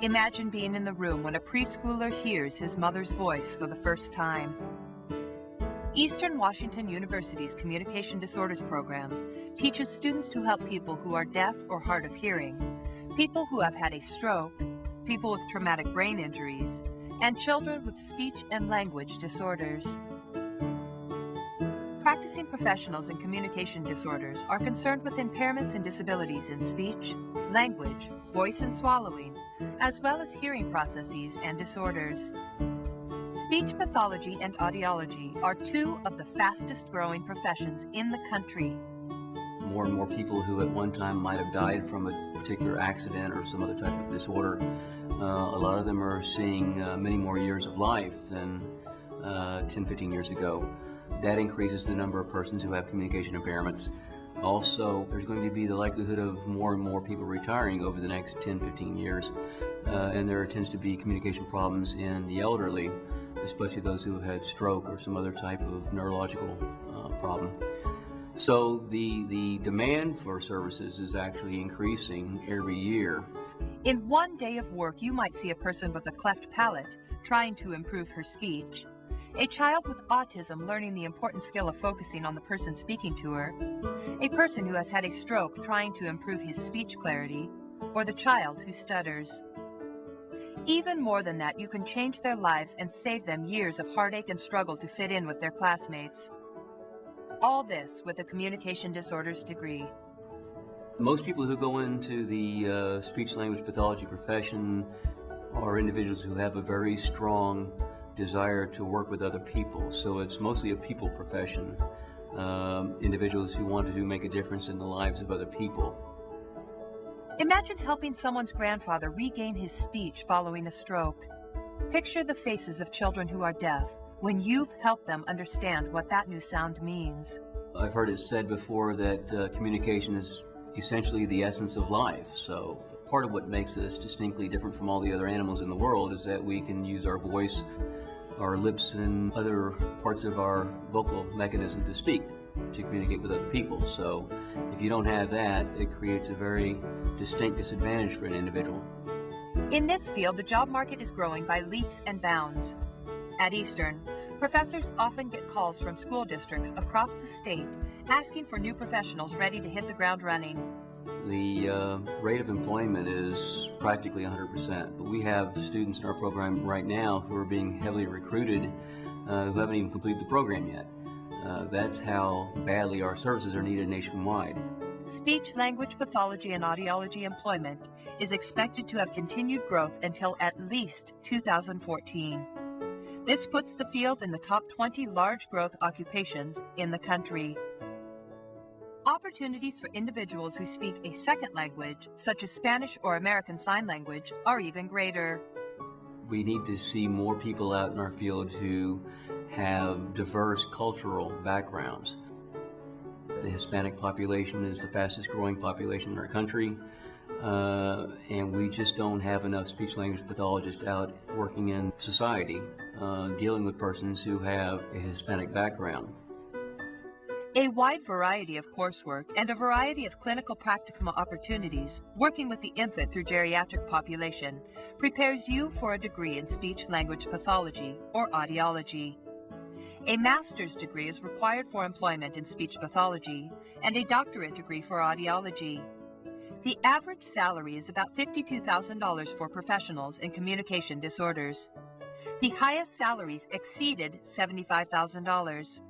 Imagine being in the room when a preschooler hears his mother's voice for the first time. Eastern Washington University's Communication Disorders program teaches students to help people who are deaf or hard of hearing, people who have had a stroke, people with traumatic brain injuries, and children with speech and language disorders. Practicing professionals in communication disorders are concerned with impairments and disabilities in speech, language, voice and swallowing, as well as hearing processes and disorders. Speech pathology and audiology are two of the fastest growing professions in the country. More and more people who at one time might have died from a particular accident or some other type of disorder, a lot of them are seeing many more years of life than 10, 15 years ago. That increases the number of persons who have communication impairments. Also, there's going to be the likelihood of more and more people retiring over the next 10, 15 years. And there tends to be communication problems in the elderly, especially those who have had stroke or some other type of neurological problem. So the demand for services is actually increasing every year. In one day of work, you might see a person with a cleft palate trying to improve her speech, a child with autism learning the important skill of focusing on the person speaking to her, a person who has had a stroke trying to improve his speech clarity, or the child who stutters. Even more than that, you can change their lives and save them years of heartache and struggle to fit in with their classmates. All this with a communication disorders degree. Most people who go into the speech-language pathology profession are individuals who have a very strong desire to work with other people. So it's mostly a people profession. Individuals who want to make a difference in the lives of other people. Imagine helping someone's grandfather regain his speech following a stroke. Picture the faces of children who are deaf when you've helped them understand what that new sound means. I've heard it said before that communication is essentially the essence of life. So part of what makes us distinctly different from all the other animals in the world is that we can use our voice, our lips, and other parts of our vocal mechanism to speak, to communicate with other people. So if you don't have that, it creates a very distinct disadvantage for an individual. In this field, the job market is growing by leaps and bounds. At Eastern, professors often get calls from school districts across the state asking for new professionals ready to hit the ground running. The rate of employment is practically 100%, but we have students in our program right now who are being heavily recruited who haven't even completed the program yet. That's how badly our services are needed nationwide. Speech-language pathology and audiology employment is expected to have continued growth until at least 2014. This puts the field in the top 20 large growth occupations in the country. Opportunities for individuals who speak a second language, such as Spanish or American Sign Language, are even greater. We need to see more people out in our field who have diverse cultural backgrounds. The Hispanic population is the fastest growing population in our country, and we just don't have enough speech-language pathologists out working in society, dealing with persons who have a Hispanic background. A wide variety of coursework and a variety of clinical practicum opportunities working with the infant through geriatric population prepares you for a degree in speech-language pathology or audiology. A master's degree is required for employment in speech pathology and a doctorate degree for audiology. The average salary is about $52,000 for professionals in communication disorders. The highest salaries exceeded $75,000.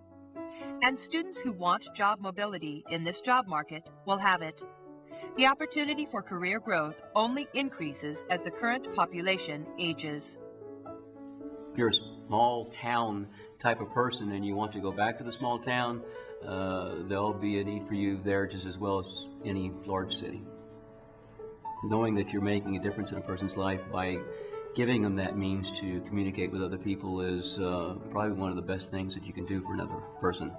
And students who want job mobility in this job market will have it. The opportunity for career growth only increases as the current population ages. If you're a small town type of person and you want to go back to the small town, there'll be a need for you there just as well as any large city. Knowing that you're making a difference in a person's life by giving them that means to communicate with other people is probably one of the best things that you can do for another person.